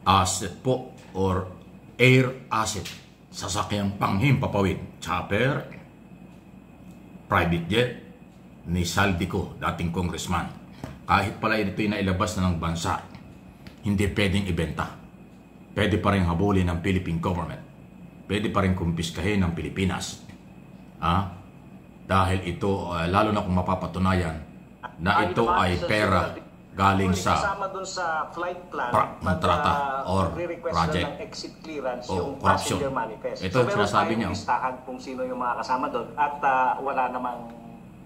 asset po or air asset, sasakyang panghimpapawid, chopper, private jet ni Saldico, dating congressman. Kahit pala ito'y nailabas na ng bansa, hindi pwedeng ibenta. Pwede pa rin habulin ng Philippine government. Pwede pa rin kumpiskahin ng Pilipinas. Dahil ito, lalo na kung mapapatunayan na ito ay pera galing sa kasama dun sa flight plan kontrata or project ng exit clearance o yung corruption. passenger manifest. Ito yung sinasabi niya. Listahan kung sino yung mga kasama doon at wala namang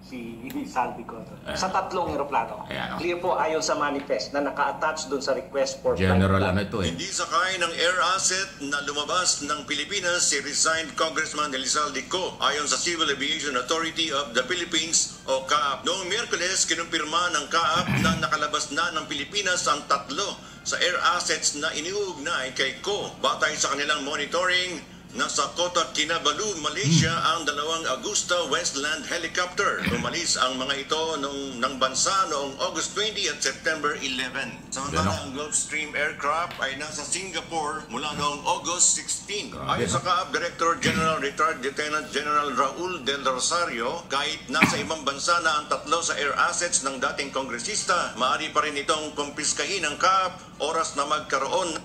si Saldico. Sa tatlong eroplano. Clear po ayon sa manifest na naka-attach doon sa request for general flight plan. ito Hindi sakay ng air asset na lumabas ng Pilipinas si resigned Congressman Saldico ayon sa Civil Aviation Authority of the Philippines o CAAP. Noong Miyerkules, kinumpirma ng CAAP na nakalabas na ng Pilipinas ang tatlo sa air assets na iniuugnay kay Co. Batay sa kanilang monitoring, nasa Kota Kinabalu, Malaysia ang dalawang Augusta Westland helicopter. Umalis ang mga ito ng bansa noong August 20 at September 11. Samantala ang Gulfstream aircraft ay nasa Singapore mula noong August 16. Ayon sa CAAP Director General Retired Lieutenant General Raul Del Rosario, kahit nasa ibang bansa na ang tatlo sa air assets ng dating kongresista, maaari pa rin itong kumpiskahin ng CAAP oras na magkaroon.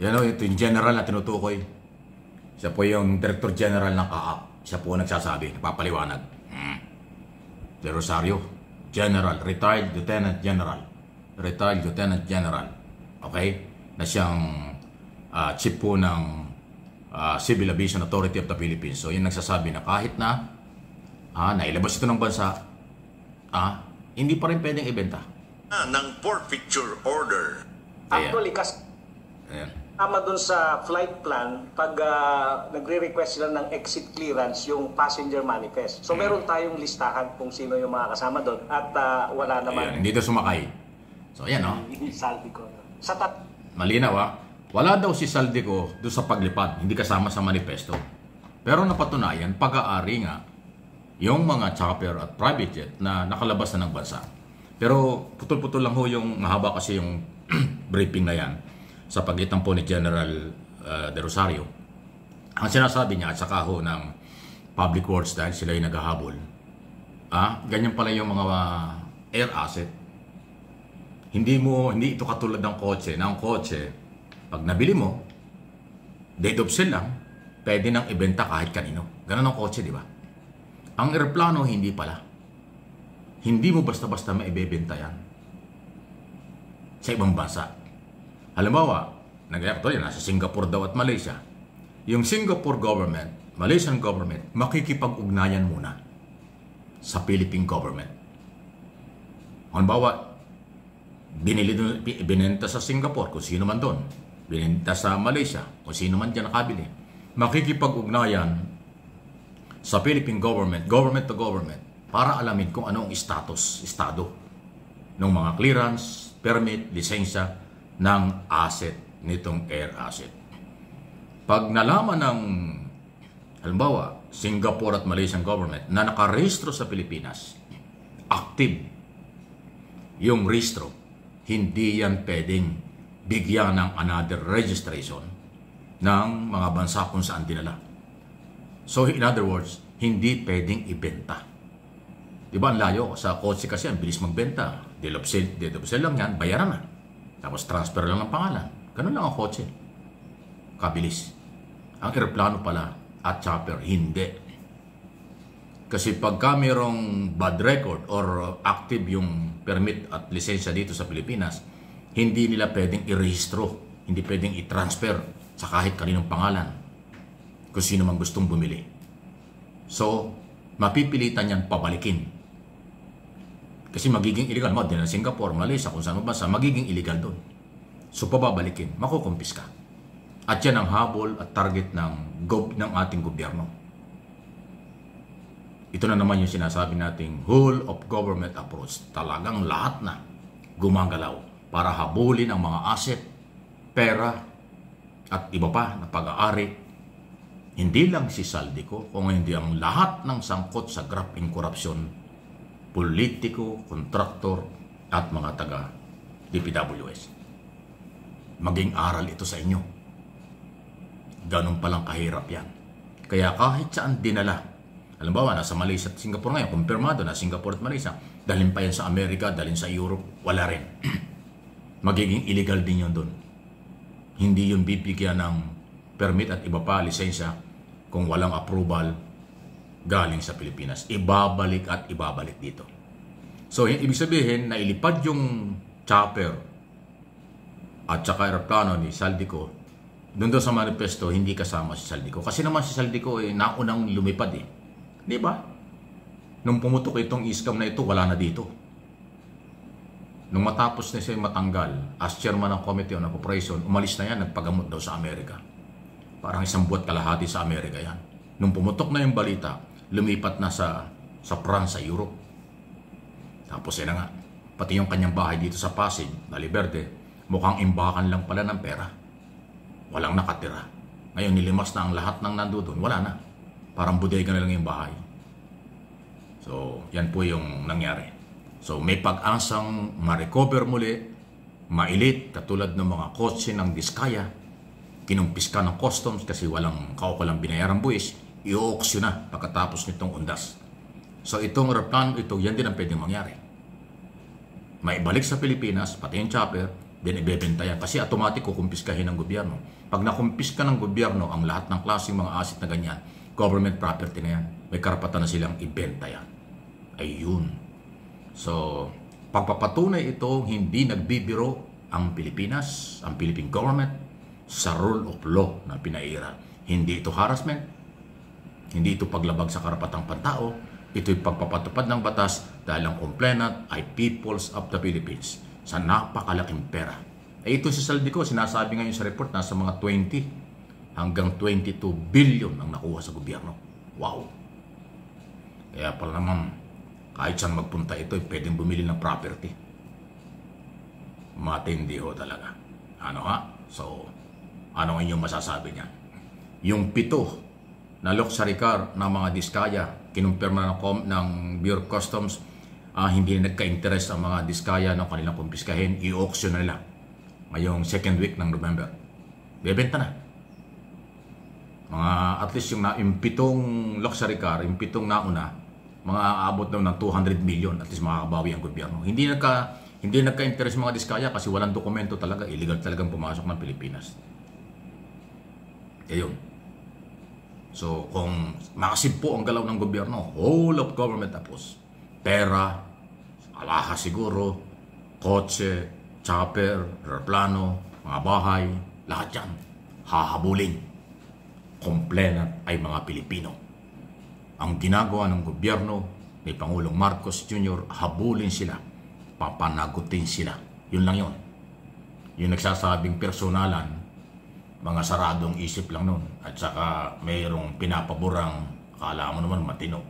Yan o, ito yung general na tinutukoy. Siya po yung Director General ng CAAP. Siya po nagsasabi, napapaliwanag. De Rosario, General, Retired Lieutenant General. Retired Lieutenant General. Okay? Na siyang chief po ng Civil Aviation Authority of the Philippines. So, yun nagsasabi na kahit na nailabas ito ng bansa, hindi pa rin pwedeng ibenta. Ng forfeiture order. Actually, tama dun sa flight plan, pag nagre-request sila ng exit clearance, yung passenger manifest. So meron tayong listahan kung sino yung mga kasama doon at wala naman. Hindi ito sumakay. So ayan o. Saldico. Malinaw wala daw si Saldico doon sa paglipad, hindi kasama sa manifesto. Pero napatunayan, pag-aari nga yung mga chopper at private jet na nakalabas na ng bansa. Pero putol-putol lang ho yung mahaba kasi yung briefing na yan sa pagitan po ni General De Rosario. Ang sinasabi niya at saka ho ng Public Works dahil sila yung naghahabol, ganyan pala yung mga air asset. Hindi ito katulad ng kotse. Ng kotse, pag nabili mo, dead of sale lang, pwede nang ibenta kahit kanino. Ganun ang kotse, di ba? Ang aeroplano, hindi pala. Hindi mo basta-basta maibebenta yan sa ibang bansa. Halimbawa, nasa Singapore daw at Malaysia. Yung Singapore government, Malaysian government, makikipag-ugnayan muna sa Philippine government. Halimbawa, binenta sa Singapore, kung sino man doon. Binenta sa Malaysia, kung sino man dyan nakabili. Makikipag-ugnayan sa Philippine government, government to government, para alamin kung ano ang estado ng mga clearance, permit, lisensya, ng asset nitong air asset. Pag nalaman ng halimbawa Singapore at Malaysian government na nakarehistro sa Pilipinas, active yung rehistro, hindi yan pwedeng bigyan ng another registration ng mga bansa kung saan dinala. So in other words, hindi pwedeng ibenta. Diba ang layo? Sa kotse kasi ang bilis magbenta. Deed of sale lang yan, bayaran na. Tapos transfer lang ng pangalan. Ganun lang ang kotse. Kabilis. Ang eroplano pala at chopper, hindi. Kasi pagka mayroong bad record or active yung permit at lisensya dito sa Pilipinas, hindi nila pwedeng i-rehistro, hindi pwedeng i-transfer sa kahit kaninong pangalan kung sino man gustong bumili. So, mapipilitan yan pabalikin. Kasi magiging illegal mo din sa Singapore, Malaysia, kung saan bansa, magiging illegal doon. So pababalikin, makukumpis ka. At yan ang habol at target ng ating gobyerno. Ito na naman yung sinasabi nating whole of government approach. Talagang lahat na gumagalaw para habulin ang mga asset, pera, at iba pa na pag-aari. Hindi lang si Saldico, kung hindi ang lahat ng sangkot sa graft in corruption, politiko, kontraktor, at mga taga-DPWS. Maging aral ito sa inyo. Ganun palang kahirap yan. Kaya kahit saan dinala, halimbawa nasa Malaysia at Singapore ngayon, kumpirmado na Singapore at Malaysia, dalhin pa yan sa Amerika, dalhin sa Europe, wala rin. Magiging illegal din yun doon. Hindi yun bibigyan ng permit at iba pa lisensya kung walang approval galing sa Pilipinas. Ibabalik at ibabalik dito. So, ibig sabihin na ilipad yung chopper at saka aeroplano ni Saldico, doon sa manifesto, hindi kasama si Saldico. Kasi naman si Saldico naunang lumipad eh. Di ba? Nung pumutok itong iskam na ito, wala na dito. Nung matapos na siya matanggal, as chairman ng Committee on Operation, umalis na yan, nagpagamot daw sa Amerika. Parang isang buwat kalahati sa Amerika yan. Nung pumutok na yung balita, lumipat na sa France, sa Europe. Tapos yan na nga, pati yung kanyang bahay dito sa Pasig, Valverde, mukhang imbakan lang pala ng pera. Walang nakatira. Ngayon nilimas na ang lahat ng nandoon, wala na. Parang bodega na lang yung bahay. So, yan po yung nangyari. So, may pag-asang ma-recover muli, mailit, katulad ng mga kotse ng Diskaya, kinumpis ka ng customs kasi walang kaukulang binayarang buwis, i-auction na pagkatapos nitong undas. So, itong aeroplano, yan din ang pwedeng mangyari. Maibalik sa Pilipinas, pati yung chopper, din ibebenta yan. Kasi automatic kukumpiskahin ng gobyerno. Pag nakumpiska ng gobyerno ang lahat ng klaseng mga asset na ganyan, government property na yan. May karapatan na silang ibenta yan. Ayun. So, pagpapatunay ito, hindi nagbibiro ang Pilipinas, ang Philippine government, sa rule of law na pinaira. Hindi ito harassment, hindi ito paglabag sa karapatang pantao, ito'y pagpapatupad ng batas dahil ang complainant ay peoples of the Philippines sa napakalaking pera. Ito si Saldico, sinasabi ngayon sa report, nasa mga 20 hanggang 22 billion ang nakuha sa gobyerno. Wow! Kaya pala naman, kahit saan magpunta ito, pwedeng bumili ng property. Matindi ho talaga. Ano ha? So, ano ang inyong masasabi niya? Yung 7 na luxury car ng mga Diskaya, kinumpirma ng Bureau of Customs, hindi na nagka-interest ang mga Diskaya ng kanilang kumpiskahin, i-auction na nila ngayong second week ng November. Bebenta na. Mga at least yung 7 luxury car, yung 7 nauna, mga aabot daw ng 200 million, at least makakabawi ang gobyerno. Hindi nagka-interest mga Diskaya kasi walang dokumento talaga, illegal talagang pumasok ng Pilipinas. Ayun. So, kung makasib po ang galaw ng gobyerno, whole of government tapos. Pera, alahas siguro, kotse, chopper, aeroplano, mga bahay, lahat yan. Hahabulin. Complainant ay mga Pilipino. Ang ginagawa ng gobyerno ni Pangulong Marcos Jr., habulin sila, papanagutin sila. Yun lang yun. Yung nagsasabing personalan, mga saradong isip lang nun. At saka mayroong pinapaborang, akala mo naman matino.